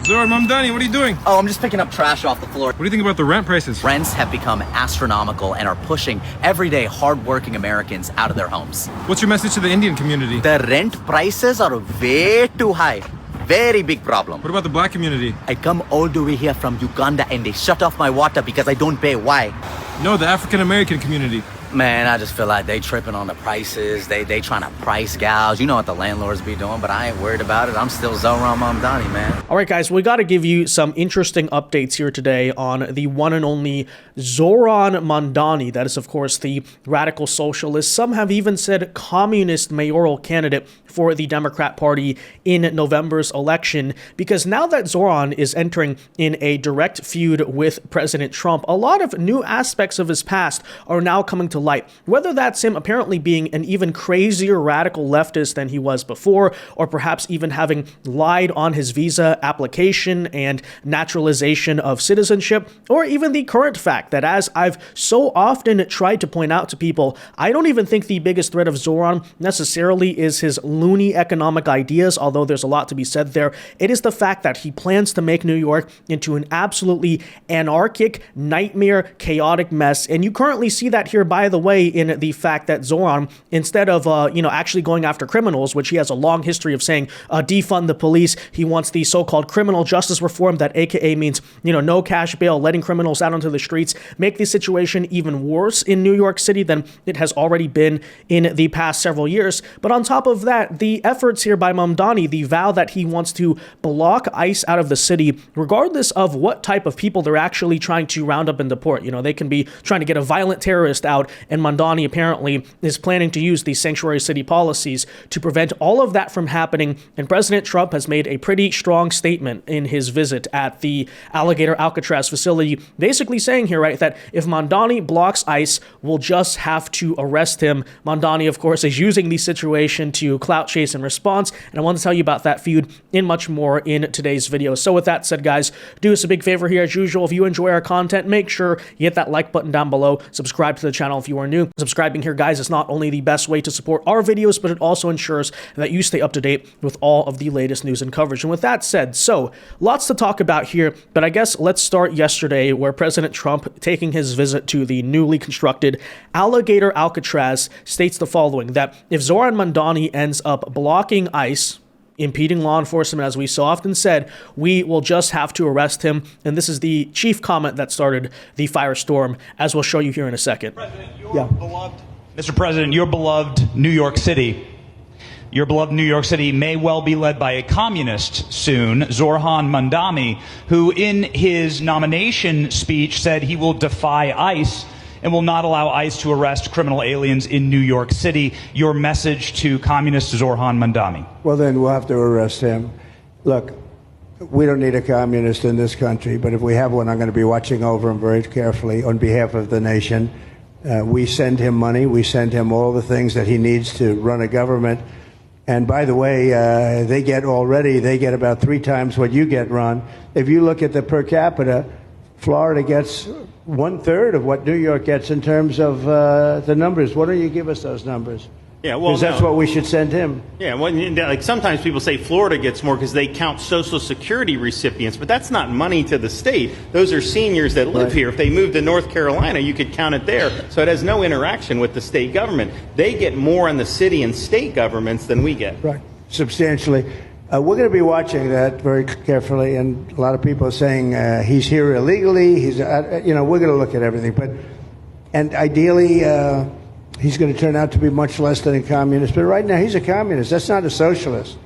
Zohran, Mamdani, what are you doing? Oh, I'm just picking up trash off the floor. What do you think about the rent prices? Rents have become astronomical and are pushing everyday hardworking Americans out of their homes. What's your message to the Indian community? The rent prices are way too high. Very big problem. What about the black community? I come all the way here from Uganda and they shut off my water because I don't pay. Why? No, the African American community. Man, I just feel like they tripping on the prices. They trying to price gouge. You know what the landlords be doing, but I ain't worried about it. I'm still Zohran Mamdani, man. All right, guys, we got to give you some interesting updates here today on the one and only Zohran Mandani. That is, of course, the radical socialist. Some have even said communist mayoral candidate for the Democrat Party in November's election, because now that Zohran is entering in a direct feud with President Trump, a lot of new aspects of his past are now coming to light. Whether that's him apparently being an even crazier radical leftist than he was before, or perhaps even having lied on his visa application and naturalization of citizenship, or even the current fact that, as I've so often tried to point out to people, I don't even think the biggest threat of Zohran necessarily is his loony economic ideas, although there's a lot to be said there. It is the fact that he plans to make New York into an absolutely anarchic, nightmare, chaotic mess. And you currently see that here, by the way, in the fact that Zohran, instead of actually going after criminals, which he has a long history of saying, defund the police, he wants the so-called criminal justice reform, that aka means, no cash bail, letting criminals out onto the streets, make the situation even worse in New York City than it has already been in the past several years. But on top of that, the efforts here by Mamdani, the vow that he wants to block ICE out of the city, regardless of what type of people they're actually trying to round up and deport. They can be trying to get a violent terrorist out, and Mandani apparently is planning to use these sanctuary city policies to prevent all of that from happening. And President Trump has made a pretty strong statement in his visit at the Alligator Alcatraz facility, basically saying here, right, that if Mandani blocks ICE, we'll just have to arrest him. Mandani, of course, is using the situation to clout chase in response, and I want to tell you about that feud and much more in today's video. So with that said, guys, do us a big favor here as usual. If you enjoy our content, make sure you hit that like button down below, subscribe to the channel if you are new. Subscribing here, guys, is not only the best way to support our videos, but it also ensures that you stay up to date with all of the latest news and coverage. And with that said, so lots to talk about here, but I guess let's start yesterday, where President Trump, taking his visit to the newly constructed Alligator Alcatraz, states the following: that if Zohran Mandani ends up blocking ICE, impeding law enforcement, as we so often said, we will just have to arrest him. And this is the chief comment that started the firestorm, as we'll show you here in a second. Mr. President, your beloved New York City, may well be led by a communist soon, Zohran Mandani, who in his nomination speech said he will defy ICE and will not allow ICE to arrest criminal aliens in New York City. Your message to communist Zohran Mandani? Well, then we'll have to arrest him. Look, we don't need a communist in this country, but if we have one, I'm going to be watching over him very carefully on behalf of the nation. We send him money. We send him all the things that he needs to run a government. And by the way, they get about 3 times what you get, Ron. If you look at the per capita, Florida gets 1/3 of what New York gets in terms of the numbers. Why don't you give us those numbers? Yeah, well, because that's what we should send him. Yeah, well, like sometimes people say Florida gets more because they count Social Security recipients, but that's not money to the state. Those are seniors that live here. If they moved to North Carolina, you could count it there. So it has no interaction with the state government. They get more in the city and state governments than we get. Right, substantially. We're going to be watching that very carefully, and a lot of people are saying he's here illegally. We're going to look at everything, and ideally, he's going to turn out to be much less than a communist. But right now, he's a communist. That's not a socialist.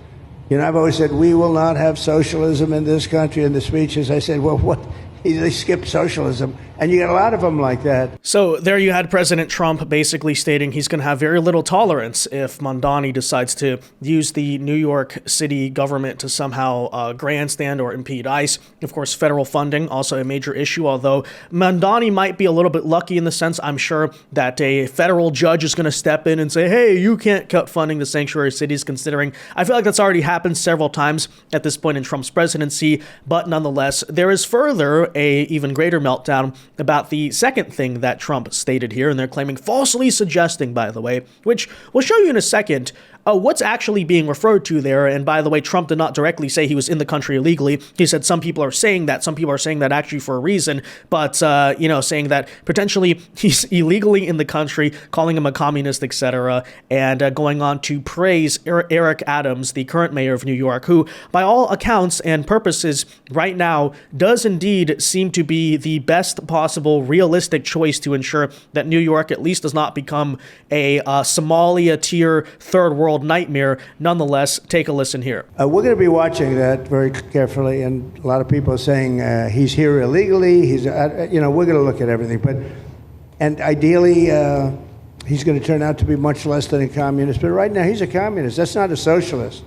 I've always said we will not have socialism in this country. In the speeches, I said, well, what? They skipped socialism. And you got a lot of them like that. So there you had President Trump basically stating he's going to have very little tolerance if Mandani decides to use the New York City government to somehow grandstand or impede ICE. Of course, federal funding, also a major issue, although Mandani might be a little bit lucky in the sense, I'm sure, that a federal judge is going to step in and say, hey, you can't cut funding to sanctuary cities, considering I feel like that's already happened several times at this point in Trump's presidency. But nonetheless, there is further a even greater meltdown about the second thing that Trump stated here, and they're claiming, falsely suggesting, by the way, which we'll show you in a second, what's actually being referred to there. And by the way, Trump did not directly say he was in the country illegally. He said some people are saying that. Some people are saying that actually for a reason, but, saying that potentially he's illegally in the country, calling him a communist, etc., and going on to praise Eric Adams, the current mayor of New York, who, by all accounts and purposes, right now does indeed seem to be the best possible realistic choice to ensure that New York at least does not become a Somalia tier third world nightmare. Nonetheless, take a listen here. We're going to be watching that very carefully, and a lot of people are saying he's here illegally. We're going to look at everything, and ideally he's going to turn out to be much less than a communist. But right now he's a communist. That's not a socialist.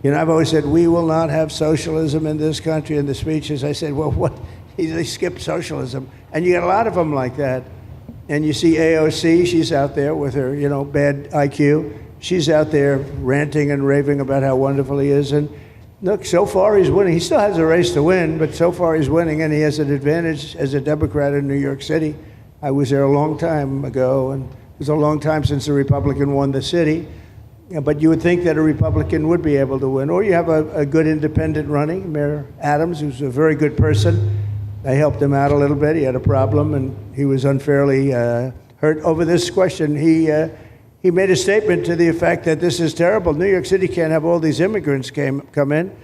I've always said we will not have socialism in this country. In the speeches, I said, well, what? They skipped socialism, and you got a lot of them like that. And you see AOC, she's out there with her, bad IQ. She's out there ranting and raving about how wonderful he is. And look, so far he's winning. He still has a race to win, but so far he's winning, and he has an advantage as a Democrat in New York City. I was there a long time ago, and it was a long time since a Republican won the city. But you would think that a Republican would be able to win. Or you have a good independent running, Mayor Adams, who's a very good person. I helped him out a little bit. He had a problem, and he was unfairly hurt over this question. He made a statement to the effect that this is terrible. New York City can't have all these immigrants come in.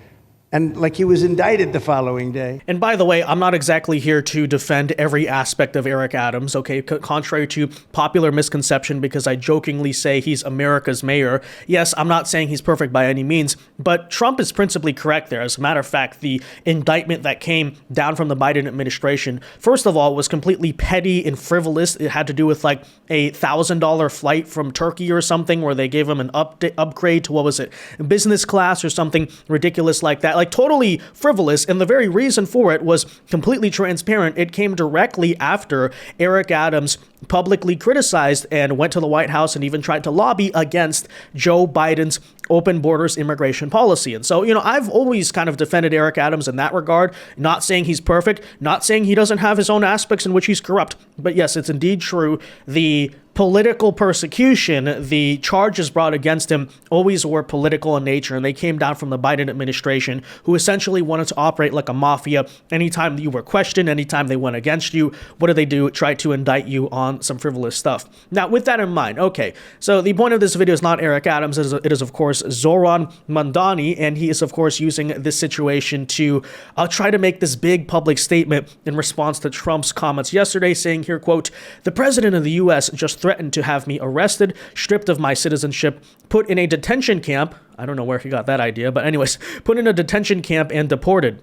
And like he was indicted the following day. And by the way, I'm not exactly here to defend every aspect of Eric Adams, okay, contrary to popular misconception, because I jokingly say he's America's mayor. Yes, I'm not saying he's perfect by any means, but Trump is principally correct there. As a matter of fact, the indictment that came down from the Biden administration, first of all, was completely petty and frivolous. It had to do with like a $1,000 flight from Turkey or something, where they gave him an upgrade to, what was it, business class or something ridiculous like that. Like totally frivolous, and the very reason for it was completely transparent. It came directly after Eric Adams publicly criticized and went to the White House and even tried to lobby against Joe Biden's open borders immigration policy. And so, I've always kind of defended Eric Adams in that regard, not saying he's perfect, not saying he doesn't have his own aspects in which he's corrupt. But yes, it's indeed true. The political persecution, the charges brought against him always were political in nature, and they came down from the Biden administration, who essentially wanted to operate like a mafia. Anytime you were questioned, anytime they went against you, what do? Try to indict you on some frivolous stuff. Now, with that in mind, okay, so the point of this video is not Eric Adams, it is of course Zohran Mandani, and he is of course using this situation to try to make this big public statement in response to Trump's comments yesterday, saying here, quote, "The president of the U.S. just threatened to have me arrested, stripped of my citizenship, put in a detention camp." I don't know where he got that idea, but anyways, put in a detention camp and deported.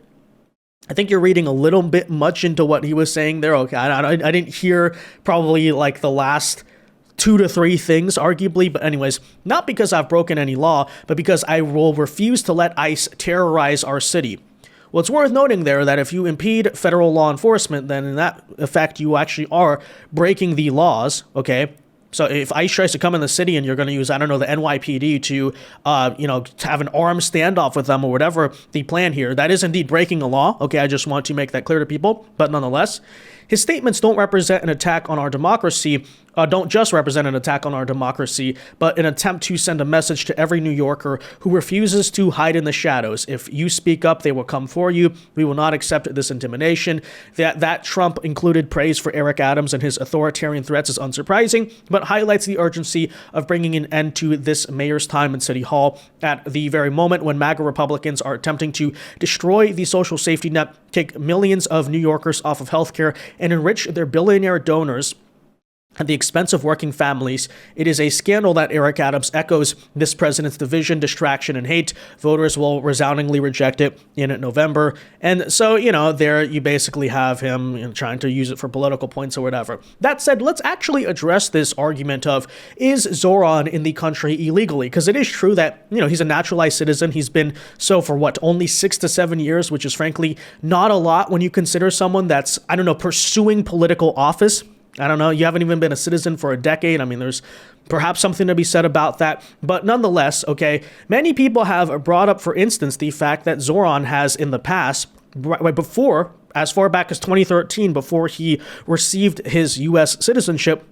I think you're reading a little bit much into what he was saying there. Okay, I didn't hear probably like the last 2 to 3 things, arguably. But anyways, not because I've broken any law, but because I will refuse to let ICE terrorize our city. Well, it's worth noting there that if you impede federal law enforcement, then in that effect, you actually are breaking the laws, okay? So if ICE tries to come in the city and you're going to use, the NYPD to, to have an armed standoff with them or whatever the plan here, that is indeed breaking a law. Okay, I just want to make that clear to people. But nonetheless, his statements don't represent an attack on our democracy, don't just represent an attack on our democracy, but an attempt to send a message to every New Yorker who refuses to hide in the shadows. If you speak up, they will come for you. We will not accept this intimidation. That Trump included praise for Eric Adams and his authoritarian threats is unsurprising, but highlights the urgency of bringing an end to this mayor's time in City Hall at the very moment when MAGA Republicans are attempting to destroy the social safety net, take millions of New Yorkers off of healthcare, and enrich their billionaire donors at the expense of working families. It is a scandal that Eric Adams echoes this president's division, distraction, and hate. Voters will resoundingly reject it in November. And so, there you basically have him trying to use it for political points or whatever. That said, let's actually address this argument of, is Zohran in the country illegally? Because it is true that, he's a naturalized citizen. He's been so for only 6 to 7 years, which is frankly not a lot when you consider someone that's, pursuing political office. I don't know, you haven't even been a citizen for a decade. There's perhaps something to be said about that. But nonetheless, okay, many people have brought up, for instance, the fact that Zohran has in the past, right before, as far back as 2013, before he received his U.S. citizenship,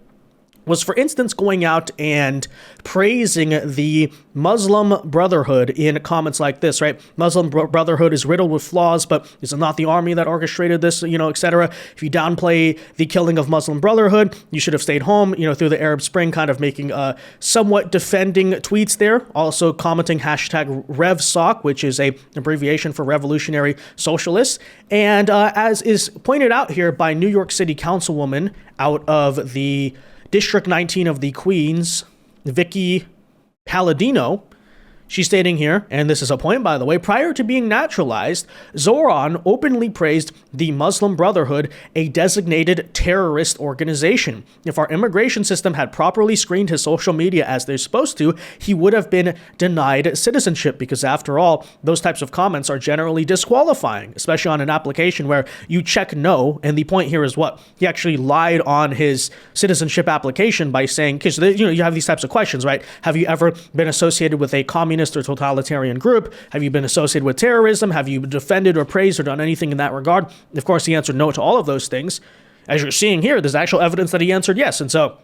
was, for instance, going out and praising the Muslim Brotherhood in comments like this, right? Muslim Brotherhood is riddled with flaws, but is it not the army that orchestrated this, etc.? If you downplay the killing of Muslim Brotherhood, you should have stayed home, through the Arab Spring, kind of making somewhat defending tweets there. Also commenting hashtag RevSoc, which is a abbreviation for Revolutionary Socialists. And as is pointed out here by New York City Councilwoman out of the District 19 of the Queens, Vicky Palladino, she's stating here, and this is a point, by the way, prior to being naturalized, Zohran openly praised the Muslim Brotherhood, a designated terrorist organization. If our immigration system had properly screened his social media as they're supposed to, he would have been denied citizenship, because after all, those types of comments are generally disqualifying, especially on an application where you check no, and the point here is what? He actually lied on his citizenship application by saying, okay, so you have these types of questions, right? Have you ever been associated with a communist or totalitarian group? Have you been associated with terrorism? Have you defended or praised or done anything in that regard? Of course, he answered no to all of those things. As you're seeing here, there's actual evidence that he answered yes. And so,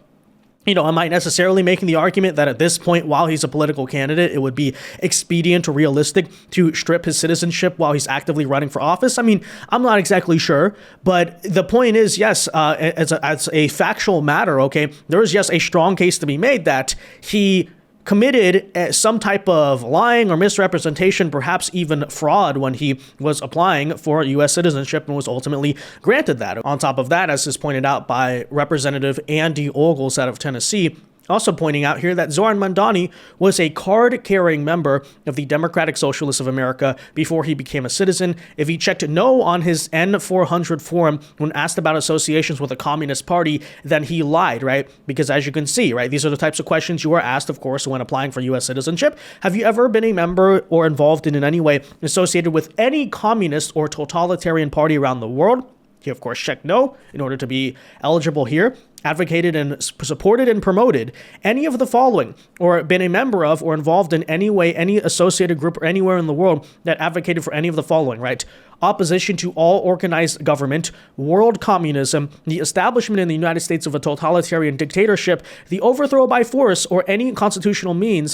am I necessarily making the argument that at this point, while he's a political candidate, it would be expedient or realistic to strip his citizenship while he's actively running for office? I mean, I'm not exactly sure, but the point is, yes, as a factual matter, okay, there is, yes, a strong case to be made that he committed some type of lying or misrepresentation, perhaps even fraud, when he was applying for U.S. citizenship and was ultimately granted that. On top of that, as is pointed out by Representative Andy Ogles out of Tennessee, also pointing out here that Zohran Mandani was a card-carrying member of the Democratic Socialists of America before he became a citizen. If he checked no on his N400 form when asked about associations with a communist party, then he lied, right? Because as you can see, right, these are the types of questions you are asked, of course, when applying for U.S. citizenship. Have you ever been a member or involved in any way associated with any communist or totalitarian party around the world? He, of course, checked no in order to be eligible here. Advocated and supported and promoted any of the following, or been a member of or involved in any way, any associated group or anywhere in the world that advocated for any of the following, right? Opposition to all organized government, world communism, the establishment in the United States of a totalitarian dictatorship, the overthrow by force or any unconstitutional means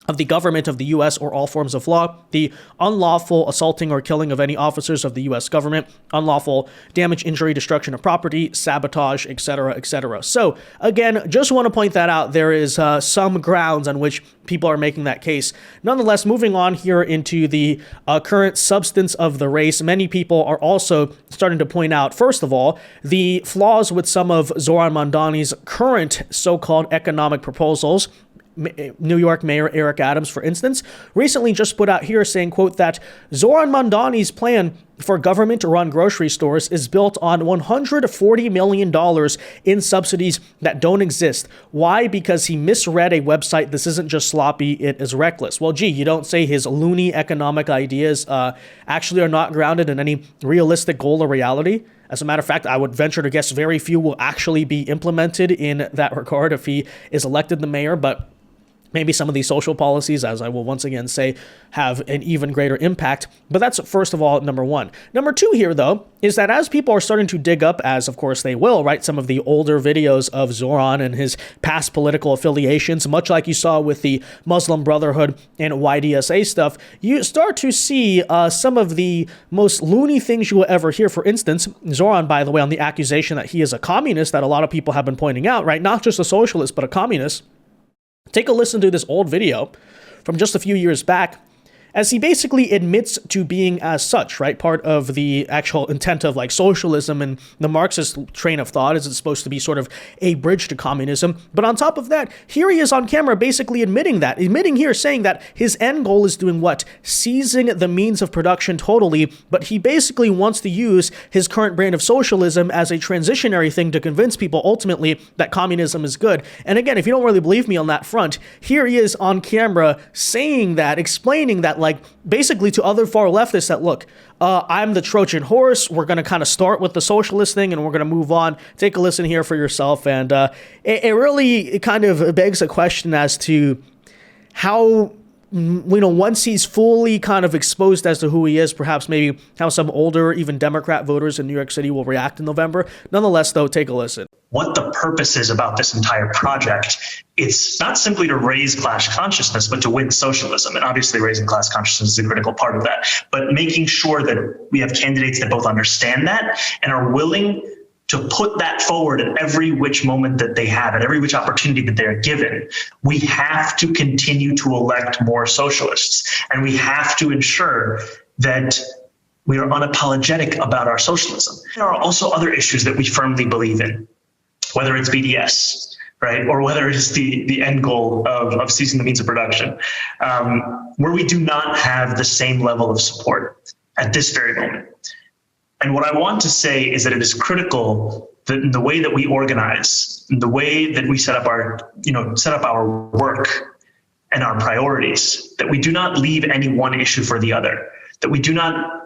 of the government of the U.S. or all forms of law, the unlawful assaulting or killing of any officers of the U.S. government, unlawful damage, injury, destruction of property, sabotage, etc., etc. So, again, just want to point that out. There is some grounds on which people are making that case. Nonetheless, moving on here into the current substance of the race, many people are also starting to point out, first of all, the flaws with some of Zohran Mandani's current so-called economic proposals. New York Mayor Eric Adams, for instance, recently just put out here saying, quote, that Zohran Mandani's plan for government-run grocery stores is built on $140 million in subsidies that don't exist. Why? Because he misread a website. This isn't just sloppy, it is reckless. Well, gee, you don't say his loony economic ideas actually are not grounded in any realistic goal or reality? As a matter of fact, I would venture to guess very few will actually be implemented in that regard if he is elected the mayor, but maybe some of these social policies, as I will once again say, have an even greater impact. But that's, first of all, number one. Number two here, though, is that as people are starting to dig up, as of course they will, right, some of the older videos of Zohran and his past political affiliations, much like you saw with the Muslim Brotherhood and YDSA stuff, you start to see some of the most loony things you will ever hear. For instance, Zohran, by the way, on the accusation that he is a communist that a lot of people have been pointing out, right, not just a socialist, but a communist. Take a listen to this old video from just a few years back as he basically admits to being as such, right? Part of the actual intent of like socialism and the Marxist train of thought is it's supposed to be sort of a bridge to communism. But on top of that, here he is on camera basically admitting here, saying that his end goal is doing what? Seizing the means of production totally, but he basically wants to use his current brand of socialism as a transitionary thing to convince people ultimately that communism is good. And again, if you don't really believe me on that front, here he is on camera saying that, explaining that, like, basically to other far leftists that, look, I'm the Trojan horse. We're going to kind of start with the socialist thing and we're going to move on. Take a listen here for yourself. And it really kind of begs a question as to how once he's fully kind of exposed as to who he is, perhaps maybe how some older, even Democrat voters in New York City will react in November. Nonetheless, though, take a listen. What the purpose is about this entire project, it's not simply to raise class consciousness, but to win socialism. And obviously raising class consciousness is a critical part of that. But making sure that we have candidates that both understand that and are willing to put that forward at every which moment that they have, at every which opportunity that they're given. We have to continue to elect more socialists, and we have to ensure that we are unapologetic about our socialism. There are also other issues that we firmly believe in, whether it's BDS, right, or whether it's the end goal of ceasing the means of production, where we do not have the same level of support at this very moment. And what I want to say is that it is critical that in the way that we organize, in the way that we set up our work and our priorities, that we do not leave any one issue for the other, that we do not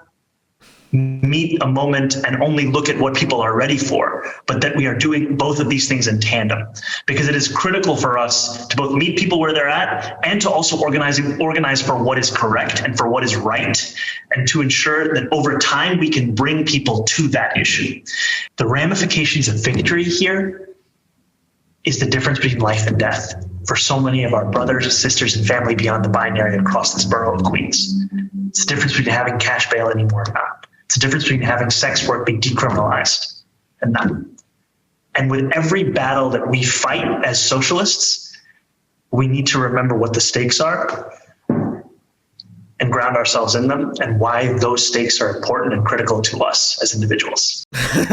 meet a moment and only look at what people are ready for, but that we are doing both of these things in tandem, because it is critical for us to both meet people where they're at and to also organize for what is correct and for what is right, and to ensure that over time we can bring people to that issue. The ramifications of victory here is the difference between life and death for so many of our brothers, sisters, and family beyond the binary across this borough of Queens. It's the difference between having cash bail anymore or not. It's the difference between having sex work be decriminalized and not. And with every battle that we fight as socialists, we need to remember what the stakes are and ground ourselves in them, and why those stakes are important and critical to us as individuals.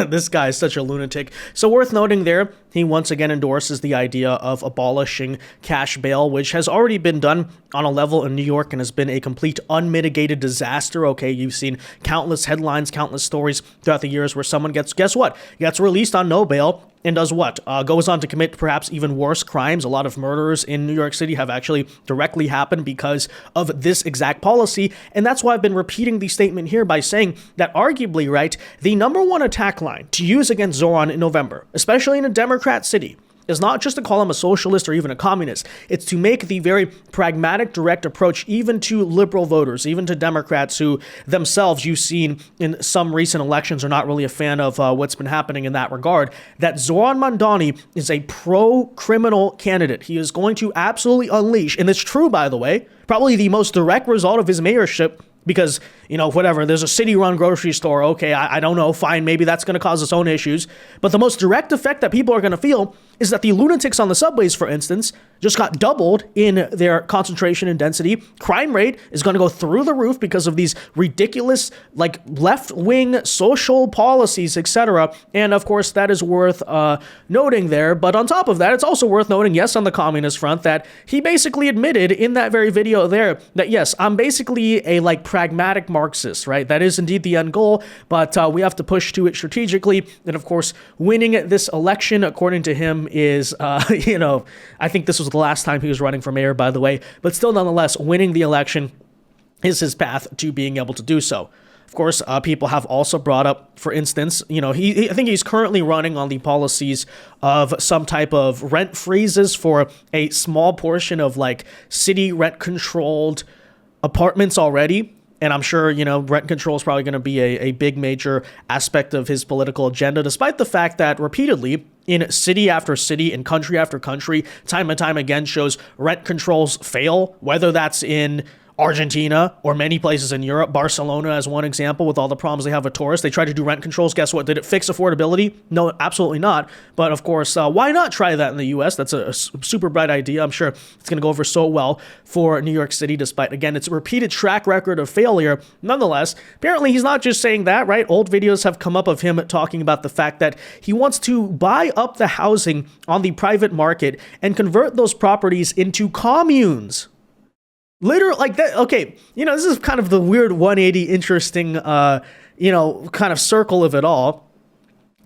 This guy is such a lunatic. So worth noting there, he once again endorses the idea of abolishing cash bail, which has already been done on a level in New York and has been a complete unmitigated disaster. Okay, you've seen countless headlines, countless stories throughout the years where someone gets released on no bail and does what? Goes on to commit perhaps even worse crimes. A lot of murders in New York City have actually directly happened because of this exact policy. And that's why I've been repeating the statement here by saying that arguably, right, the number one attack line to use against Zohran in November, especially in a Democrat city, is not just to call him a socialist or even a communist. It's to make the very pragmatic, direct approach even to liberal voters, even to Democrats who themselves, you've seen in some recent elections, are not really a fan of what's been happening in that regard, that Zohran Mandani is a pro-criminal candidate. He is going to absolutely unleash, and it's true, by the way, probably the most direct result of his mayorship, because, whatever, there's a city-run grocery store, okay, I don't know, fine, maybe that's going to cause its own issues, but the most direct effect that people are going to feel is that the lunatics on the subways, for instance, just got doubled in their concentration and density. Crime rate is going to go through the roof because of these ridiculous, left-wing social policies, etc. And, of course, that is worth noting there. But on top of that, it's also worth noting, yes, on the communist front, that he basically admitted in that very video there that, yes, I'm basically a, pragmatic Marxist, right? That is indeed the end goal, but we have to push to it strategically. And, of course, winning this election, according to him, is, I think this was the last time he was running for mayor, by the way, but still, nonetheless, winning the election is his path to being able to do so. Of course, people have also brought up, for instance, I think he's currently running on the policies of some type of rent freezes for a small portion of city rent controlled apartments already. And I'm sure, rent control is probably going to be a big major aspect of his political agenda, despite the fact that repeatedly in city after city and country after country, time and time again shows rent controls fail, whether that's in Argentina or many places in Europe. Barcelona as one example, with all the problems they have with tourists. They tried to do rent controls. Guess what? Did it fix affordability? No, absolutely not. But of course, why not try that in the U.S.? That's a super bright idea. I'm sure it's going to go over so well for New York City, despite, again, its repeated track record of failure. Nonetheless, apparently he's not just saying that, right? Old videos have come up of him talking about the fact that he wants to buy up the housing on the private market and convert those properties into communes. Literally, that, okay, this is kind of the weird 180 interesting, kind of circle of it all,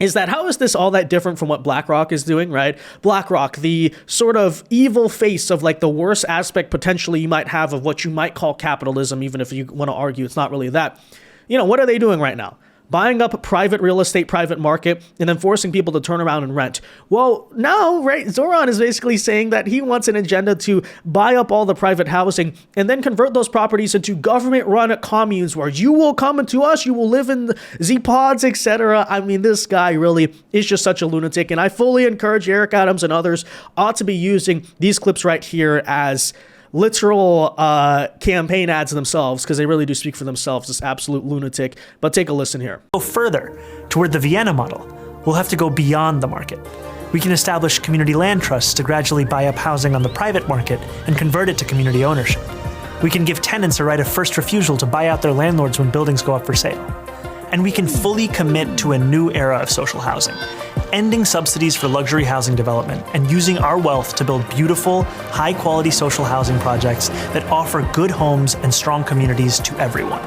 is that how is this all that different from what BlackRock is doing, right? BlackRock, the sort of evil face of the worst aspect potentially you might have of what you might call capitalism, even if you want to argue it's not really that. What are they doing right now? buying up private real estate, private market, and then forcing people to turn around and rent. Well, now, right, Zohran is basically saying that he wants an agenda to buy up all the private housing and then convert those properties into government-run communes where you will come into us, you will live in the Z-pods, etc. I mean, this guy really is just such a lunatic, and I fully encourage Eric Adams and others ought to be using these clips right here as literal campaign ads themselves, because they really do speak for themselves, this absolute lunatic. But take a listen here. Go further toward the Vienna model. We'll have to go beyond the market. We can establish community land trusts to gradually buy up housing on the private market and convert it to community ownership. We can give tenants a right of first refusal to buy out their landlords when buildings go up for sale. And we can fully commit to a new era of social housing, ending subsidies for luxury housing development and using our wealth to build beautiful, high-quality social housing projects that offer good homes and strong communities to everyone.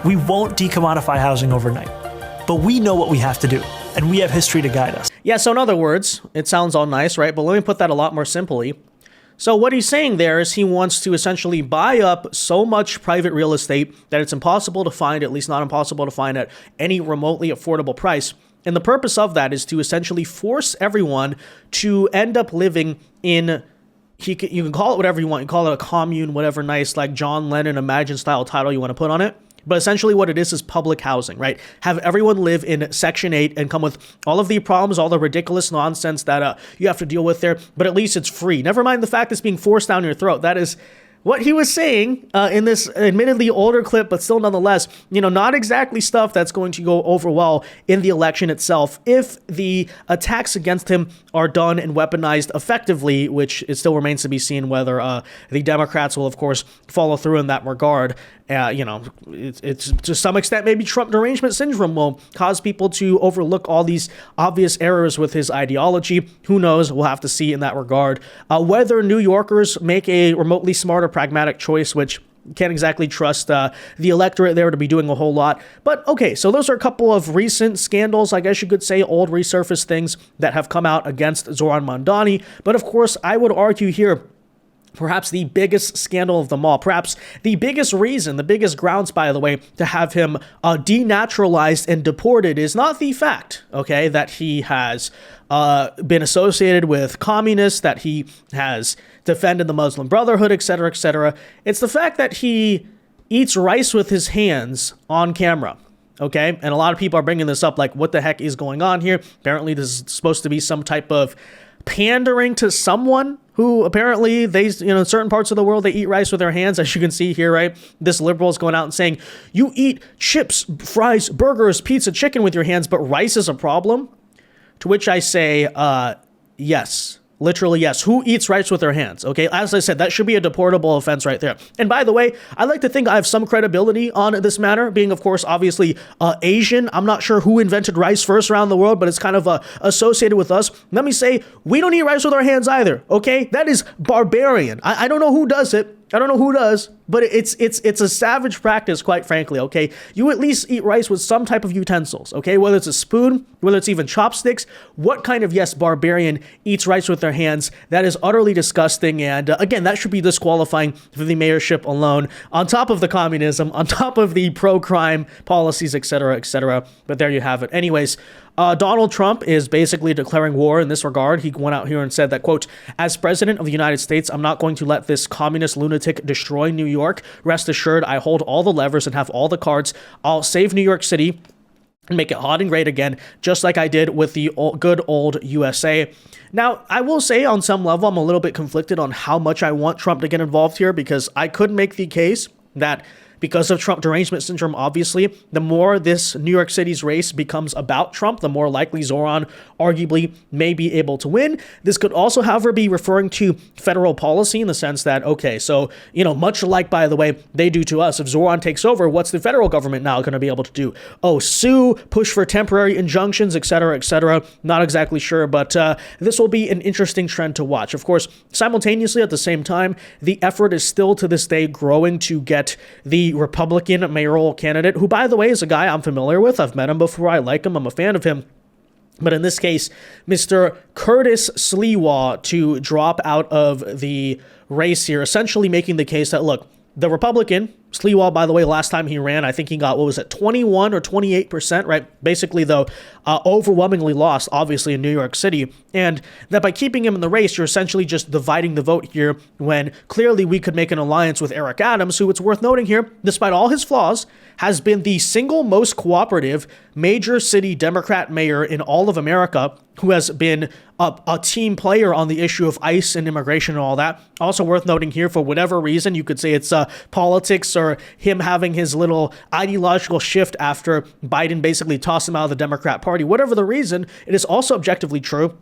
We won't decommodify housing overnight, but we know what we have to do, and we have history to guide us. Yeah, so in other words, it sounds all nice, right? But let me put that a lot more simply. So what he's saying there is he wants to essentially buy up so much private real estate that it's impossible to find, at least not impossible to find at any remotely affordable price. And the purpose of that is to essentially force everyone to end up living in, you can call it whatever you want. You call it a commune, whatever nice, like John Lennon Imagine style title you want to put on it. But essentially what it is public housing, right? Have everyone live in Section 8 and come with all of the problems, all the ridiculous nonsense that you have to deal with there, but at least it's free. Never mind the fact it's being forced down your throat. That is what he was saying in this admittedly older clip, but still nonetheless, not exactly stuff that's going to go over well in the election itself if the attacks against him are done and weaponized effectively, which it still remains to be seen whether the Democrats will, of course, follow through in that regard. It's to some extent maybe Trump derangement syndrome will cause people to overlook all these obvious errors with his ideology. Who knows? We'll have to see in that regard. Whether New Yorkers make a remotely smarter, pragmatic choice, which can't exactly trust the electorate there to be doing a whole lot. But okay, so those are a couple of recent scandals, I guess you could say, old resurfaced things that have come out against Zohran Mandani. But of course, I would argue here, perhaps the biggest scandal of them all, perhaps the biggest reason, the biggest grounds, by the way, to have him denaturalized and deported is not the fact, okay, that he has been associated with communists, that he has defended the Muslim Brotherhood, etc., etc. It's the fact that he eats rice with his hands on camera. Okay, and a lot of people are bringing this up like, what the heck is going on here? Apparently, this is supposed to be some type of pandering to someone who apparently they, in certain parts of the world, they eat rice with their hands, as you can see here, right? This liberal is going out and saying, you eat chips, fries, burgers, pizza, chicken with your hands, but rice is a problem? To which I say, yes. Literally, yes. Who eats rice with their hands? Okay, as I said, that should be a deportable offense right there. And by the way, I like to think I have some credibility on this matter, being, of course, obviously Asian. I'm not sure who invented rice first around the world, but it's kind of associated with us. Let me say, we don't eat rice with our hands either, okay? That is barbarian. I don't know who does it. I don't know who does, but it's a savage practice, quite frankly, okay? You at least eat rice with some type of utensils, okay? Whether it's a spoon, whether it's even chopsticks, what kind of, yes, barbarian eats rice with their hands? That is utterly disgusting, and again, that should be disqualifying for the mayorship alone, on top of the communism, on top of the pro-crime policies, etc., etc., but there you have it. Anyways, Donald Trump is basically declaring war in this regard. He went out here and said that, quote, as president of the United States, I'm not going to let this communist lunatic destroy New York. Rest assured, I hold all the levers and have all the cards. I'll save New York City and make it hot and great again, just like I did with the good old USA. Now, I will say on some level, I'm a little bit conflicted on how much I want Trump to get involved here, because I could make the case that because of Trump derangement syndrome, obviously, the more this New York City's race becomes about Trump, the more likely Zohran arguably may be able to win. This could also, however, be referring to federal policy in the sense that, okay, so, much like, by the way, they do to us, if Zohran takes over, what's the federal government now going to be able to do? Oh, sue, push for temporary injunctions, etc., etc. Not exactly sure, but this will be an interesting trend to watch. Of course, simultaneously, at the same time, the effort is still to this day growing to get the Republican mayoral candidate, who, by the way, is a guy I'm familiar with. I've met him before. I like him. I'm a fan of him. But in this case, Mr. Curtis Sliwa to drop out of the race here, essentially making the case that, look, the Republican, Sliwa, by the way, last time he ran, I think he got, what was it, 21 or 28%, right? Basically, though, overwhelmingly lost, obviously, in New York City. And that by keeping him in the race, you're essentially just dividing the vote here when clearly we could make an alliance with Eric Adams, who, it's worth noting here, despite all his flaws, has been the single most cooperative major city Democrat mayor in all of America, who has been a team player on the issue of ICE and immigration and all that. Also worth noting here, for whatever reason, you could say it's politics or him having his little ideological shift after Biden basically tossed him out of the Democrat Party. Whatever the reason, it is also objectively true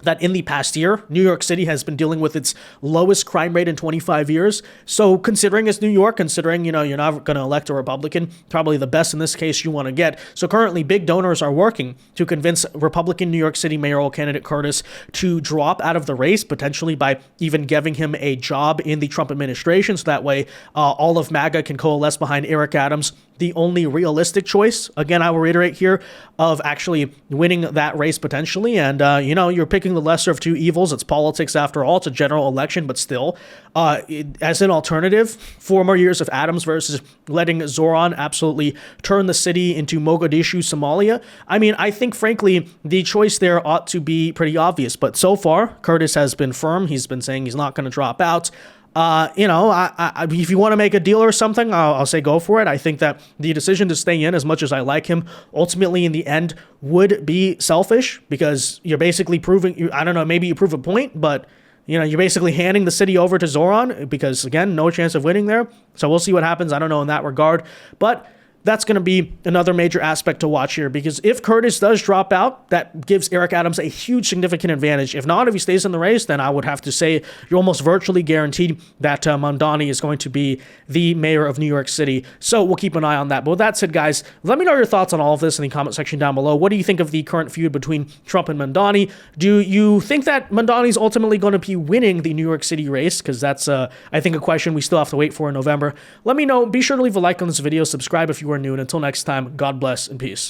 that in the past year, New York City has been dealing with its lowest crime rate in 25 years. So considering it's New York, considering, you're not going to elect a Republican, probably the best in this case you want to get. So currently, big donors are working to convince Republican New York City mayoral candidate Curtis to drop out of the race, potentially by even giving him a job in the Trump administration. So that way, all of MAGA can coalesce behind Eric Adams, the only realistic choice, again, I will reiterate here, of actually winning that race potentially. And, you're picking the lesser of two evils. It's politics after all. It's a general election, but still, as an alternative, 4 more years of Adams versus letting Zohran absolutely turn the city into Mogadishu, Somalia. I mean, I think, frankly, the choice there ought to be pretty obvious. But so far, Curtis has been firm. He's been saying he's not going to drop out. If you want to make a deal or something, I'll say go for it. I think that the decision to stay in, as much as I like him, ultimately in the end would be selfish, because you're basically proving, I don't know, maybe you prove a point, but you're basically handing the city over to Zohran because, again, no chance of winning there. So we'll see what happens. I don't know in that regard, but that's going to be another major aspect to watch here, because if Curtis does drop out, that gives Eric Adams a huge significant advantage. If not, if he stays in the race, then I would have to say you're almost virtually guaranteed that Mamdani is going to be the mayor of New York City. So we'll keep an eye on that. But with that said, guys, let me know your thoughts on all of this in the comment section down below. What do you think of the current feud between Trump and Mandani? Do you think that Mandani is ultimately going to be winning the New York City race? Because that's, I think, a question we still have to wait for in November. Let me know. Be sure to leave a like on this video, subscribe if you are new, and until next time, God bless and peace.